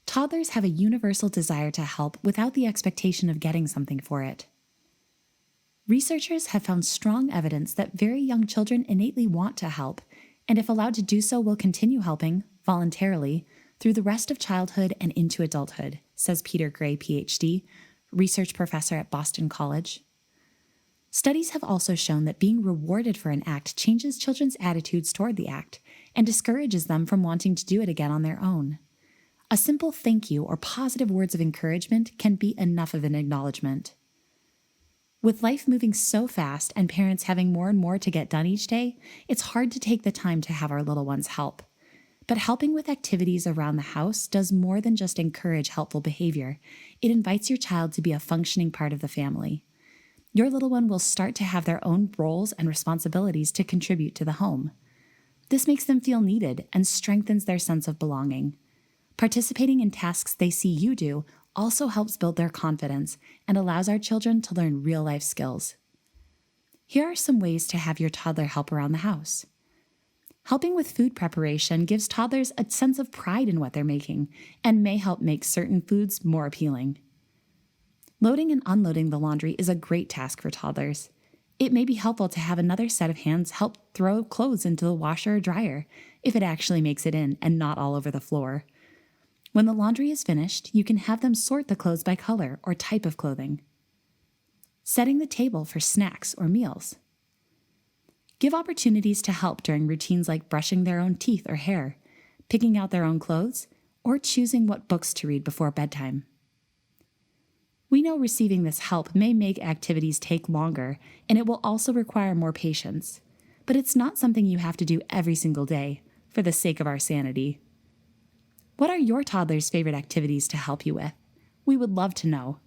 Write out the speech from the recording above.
Toddlers have a universal desire to help without the expectation of getting something for it. Researchers have found strong evidence that very young children innately want to help, and if allowed to do so, will continue helping, voluntarily, through the rest of childhood and into adulthood, says Peter Gray, PhD, research professor at Boston College. Studies have also shown that being rewarded for an act changes children's attitudes toward the act and discourages them from wanting to do it again on their own. A simple thank you or positive words of encouragement can be enough of an acknowledgement. With life moving so fast and parents having more and more to get done each day, it's hard to take the time to have our little ones help. But helping with activities around the house does more than just encourage helpful behavior. It invites your child to be a functioning part of the family. Your little one will start to have their own roles and responsibilities to contribute to the home. This makes them feel needed and strengthens their sense of belonging. Participating in tasks they see you do also helps build their confidence and allows our children to learn real-life skills. Here are some ways to have your toddler help around the house. Helping with food preparation gives toddlers a sense of pride in what they're making and may help make certain foods more appealing. Loading and unloading the laundry is a great task for toddlers. It may be helpful to have another set of hands help throw clothes into the washer or dryer, if it actually makes it in and not all over the floor. When the laundry is finished, you can have them sort the clothes by color or type of clothing. Setting the table for snacks or meals. Give opportunities to help during routines like brushing their own teeth or hair, picking out their own clothes, or choosing what books to read before bedtime. We know receiving this help may make activities take longer, and it will also require more patience. But it's not something you have to do every single day, for the sake of our sanity. What are your toddler's favorite activities to help you with? We would love to know.